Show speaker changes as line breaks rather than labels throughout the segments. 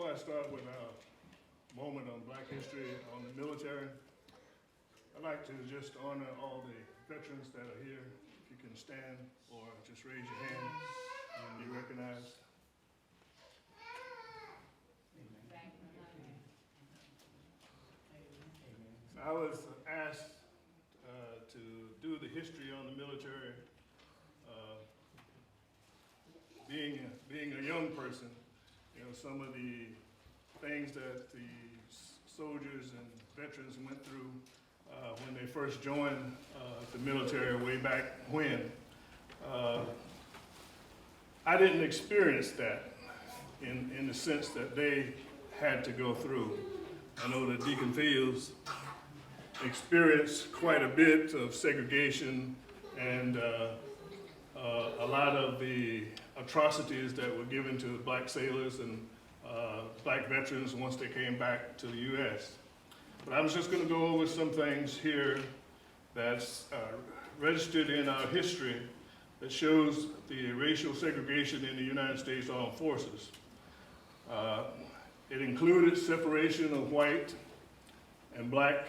Before I start with our moment on Black history, on the military, I'd like to just honor all the veterans that are here. If you can stand or just raise your hand when you recognize. I was asked to do the history on the military. Being a young person, you know, some of the things that the soldiers and veterans went through when they first joined the military way back when. I didn't experience that in the sense that they had to go through. I know that Deacon Fields experienced quite a bit of segregation and a lot of the atrocities that were given to black sailors and black veterans once they came back to the U.S. But I was just going to go over some things here that's registered in our history that shows the racial segregation in the United States Armed Forces. It included separation of white and black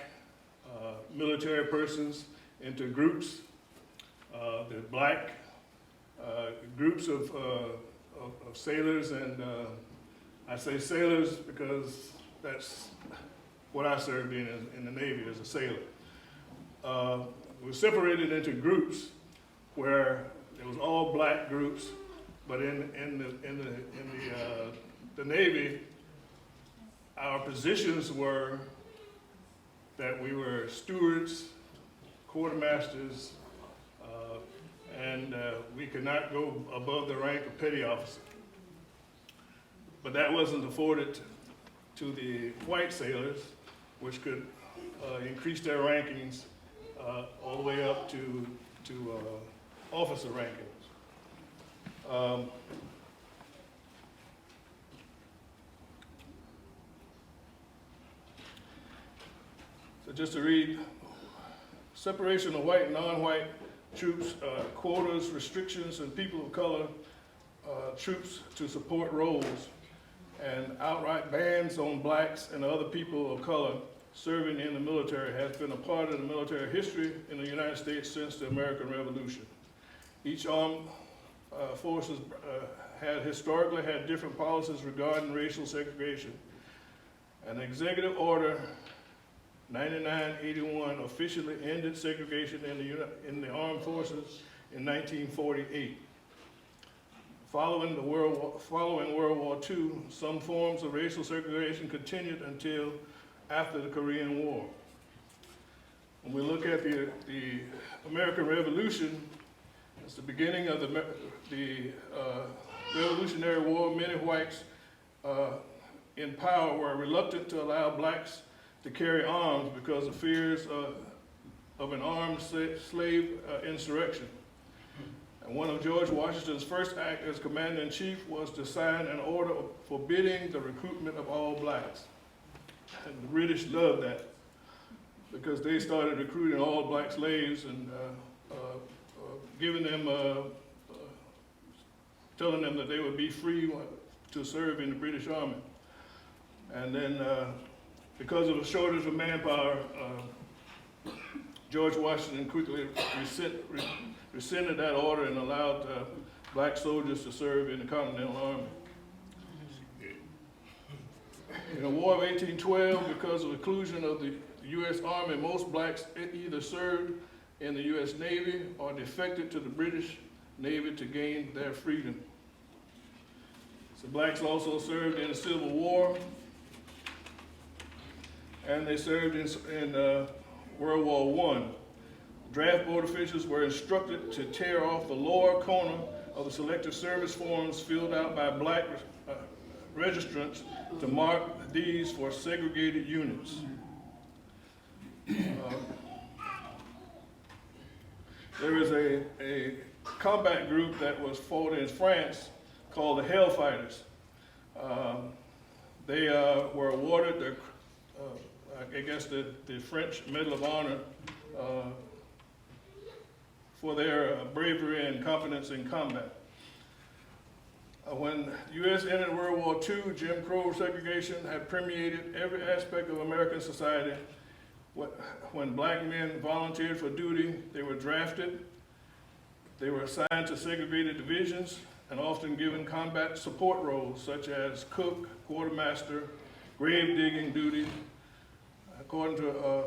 military persons into groups. The black groups of sailors, and I say sailors because that's what I served in the Navy as a sailor. We were separated into groups where it was all black groups, but in the Navy, our positions were that we were stewards, quartermasters, and we could not go above the rank of petty officer. But that wasn't afforded to the white sailors, which could increase their rankings all the way up to officer rankings. So just to read, separation of white and non-white troops, quotas, restrictions, and people of color troops to support roles, and outright bans on blacks and other people of color serving in the military has been a part of the military history in the United States since the American Revolution. Each armed forces had historically had different policies regarding racial segregation. An executive order 9981 officially ended segregation in the armed forces in 1948. Following World War II, some forms of racial segregation continued until after the Korean War. When we look at the American Revolution, it's the beginning of the Revolutionary War. Many whites in power were reluctant to allow blacks to carry arms because of fears of an armed slave insurrection. And one of George Washington's first acts as commander-in-chief was to sign an order forbidding the recruitment of all blacks. And the British loved that because they started recruiting all black slaves and giving them, telling them that they would be free to serve in the British Army. And then because of the shortage of manpower, George Washington quickly rescinded that order and allowed black soldiers to serve in the Continental Army. In the War of 1812, because of the inclusion of the U.S. Army, most blacks either served in the U.S. Navy or defected to the British Navy to gain their freedom. So blacks also served in the Civil War, and they served in World War I. Draft board officials were instructed to tear off the lower corner of the selective service forms filled out by black registrants to mark these for segregated units. There is a combat group that was fought in France called the Hellfighters. They were awarded the French Medal of Honor for their bravery and competence in combat. When the U.S. entered World War II, Jim Crow segregation had permeated every aspect of American society. When black men volunteered for duty, they were drafted, they were assigned to segregated divisions, and often given combat support roles such as cook, quartermaster, grave digging duty. According to,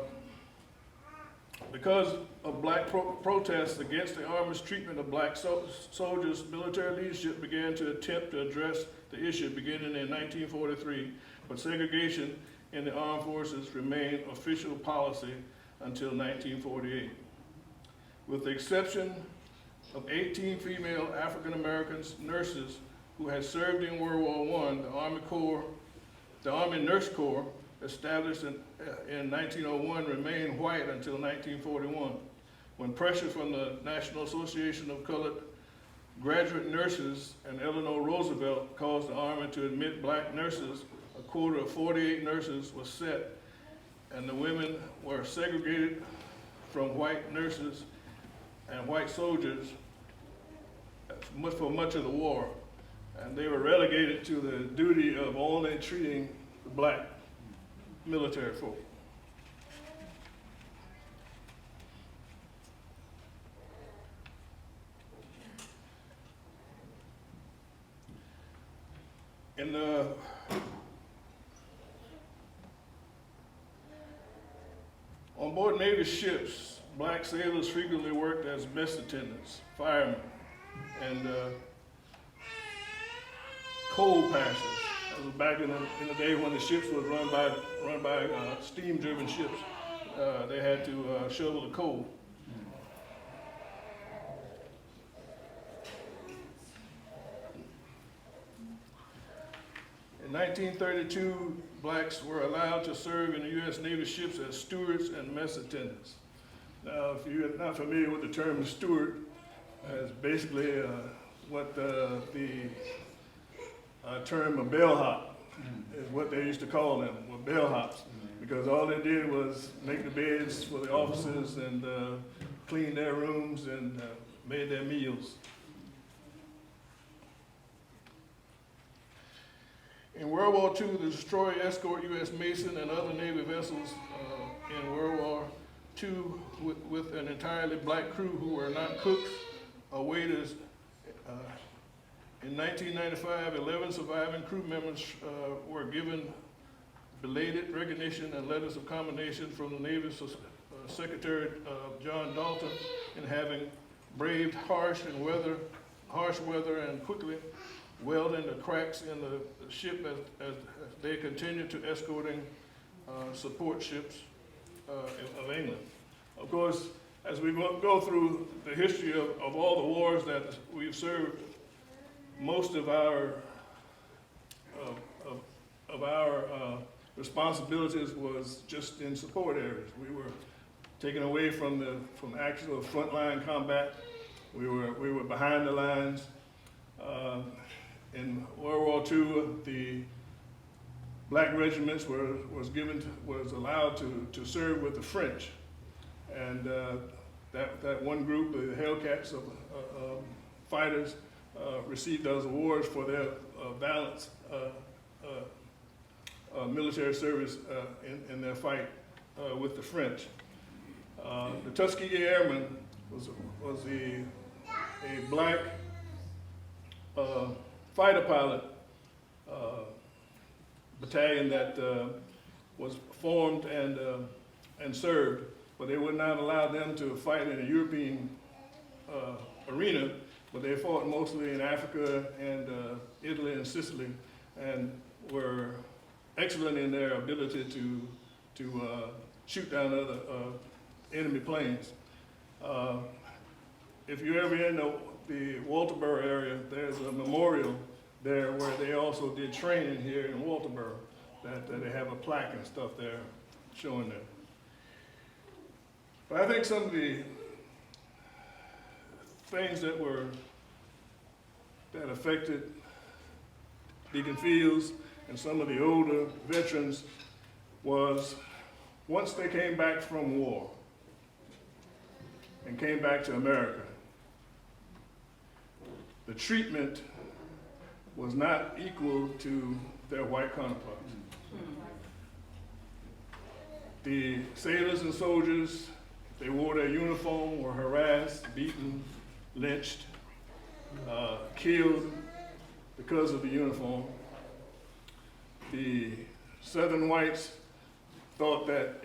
because of black protests against the Army's treatment of black soldiers, military leadership began to attempt to address the issue beginning in 1943, but segregation in the armed forces remained official policy until 1948. With the exception of 18 female African-American nurses who had served in World War I, the Army Nurse Corps, established in 1901, remained white until 1941, when pressure from the National Association of Colored Graduate Nurses and Eleanor Roosevelt caused the Army to admit black nurses. A quota of 48 nurses was set, and the women were segregated from white nurses and white soldiers for much of the war, and they were relegated to the duty of only treating the black military folk. On board Navy ships, black sailors frequently worked as mess attendants, firemen, and coal passers. That was back in the day when the ships was run by steam-driven ships. They had to shovel the coal. In 1932, blacks were allowed to serve in the U.S. Navy ships as stewards and mess attendants. Now, if you're not familiar with the term steward, it's basically what the term a bellhop is what they used to call them, were bellhops, because all they did was make the beds for the officers and clean their rooms and made their meals. In World War II, the destroyer escorted U.S. Mason and other Navy vessels in World War II with an entirely black crew who were not cooks or waiters. In 1995, 11 surviving crew members were given belated recognition and letters of commendation from the Navy Secretary John Dalton in having braved harsh weather and quickly welding the cracks in the ship as they continued to escorting support ships of England. Of course, as we go through the history of all the wars that we've served, most of our responsibilities was just in support areas. We were taken away from actual frontline combat. We were behind the lines. In World War II, the black regiments was allowed to serve with the French, and that one group, the Hellcats of fighters, received those awards for their valiant military service in their fight with the French. The Tuskegee Airmen was a black fighter pilot battalion that was formed and served, but they would not allow them to fight in a European arena, but they fought mostly in Africa and Italy and Sicily, and were excellent in their ability to shoot down other enemy planes. If you're ever in the Walterboro area, there's a memorial there where they also did training here in Walterboro, that they have a plaque and stuff there showing that. But I think some of the things that affected Deacon Fields and some of the older veterans was once they came back from war and came back to America, the treatment was not equal to their white counterparts. The sailors and soldiers, they wore their uniform, were harassed, beaten, lynched, killed because of the uniform. The Southern whites thought that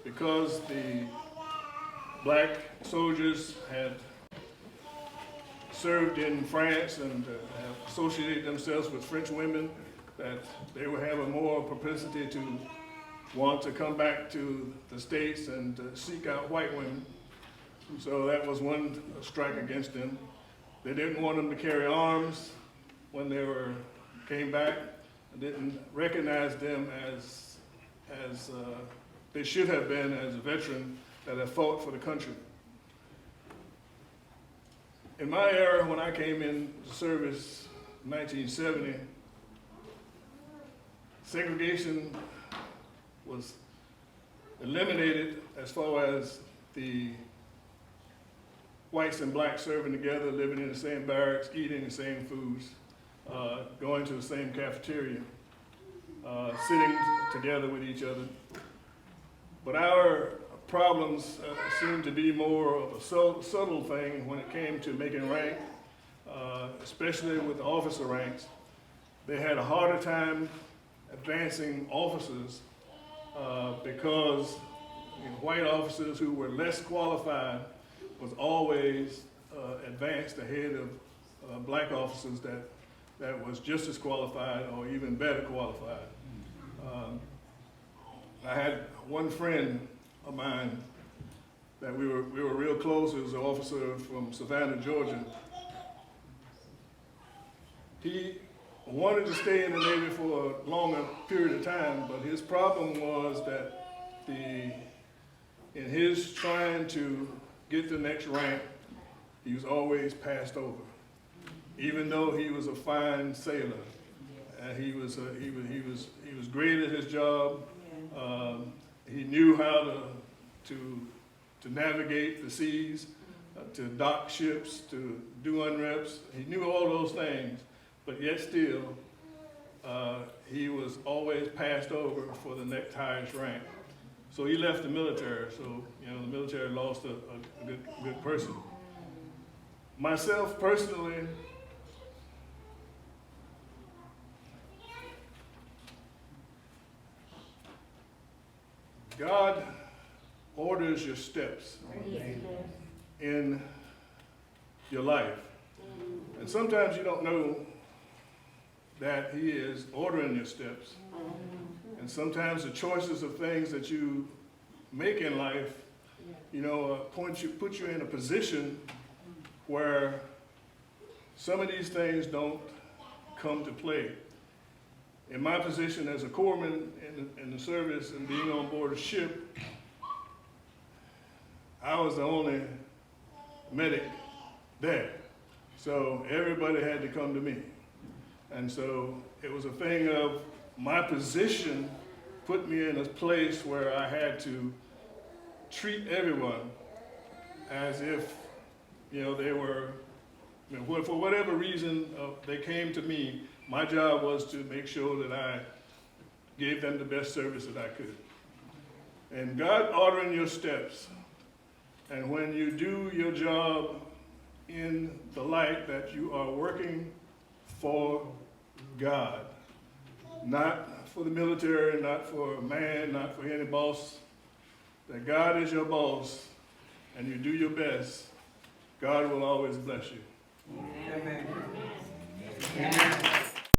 because the black soldiers had served in France and have associated themselves with French women, that they would have a more propensity to want to come back to the States and seek out white women. So that was one strike against them. They didn't want them to carry arms when they came back. They didn't recognize them as they should have been as a veteran that had fought for the country. In my era, when I came into service in 1970, segregation was eliminated as far as the whites and blacks serving together, living in the same barracks, eating the same foods, going to the same cafeteria, sitting together with each other. But our problems seemed to be more of a subtle thing when it came to making rank, especially with the officer ranks. They had a harder time advancing officers because white officers who were less qualified was always advanced ahead of black officers that was just as qualified or even better qualified. I had one friend of mine that we were real close. He was an officer from Savannah, Georgia. He wanted to stay in the Navy for a longer period of time, but his problem was that in his trying to get the next rank, he was always passed over, even though he was a fine sailor. He was great at his job. He knew how to navigate the seas, to dock ships, to do unreps. He knew all those things, but yet still, he was always passed over for the next highest rank. So he left the military. So the military lost a good person. Myself personally, God orders your steps in your life. And sometimes you don't know that He is ordering your steps. And sometimes the choices of things that you make in life, put you in a position where some of these things don't come to play. In my position as a corpsman in the service and being on board a ship, I was the only medic there. So everybody had to come to me. And so it was a thing of my position put me in a place where I had to treat everyone as if, they were, for whatever reason they came to me. My job was to make sure that I gave them the best service that I could. And God ordering your steps, and when you do your job in the light that you are working for God, not for the military, not for a man, not for any boss, that God is your boss, and you do your best, God will always bless you.
Amen. Amen.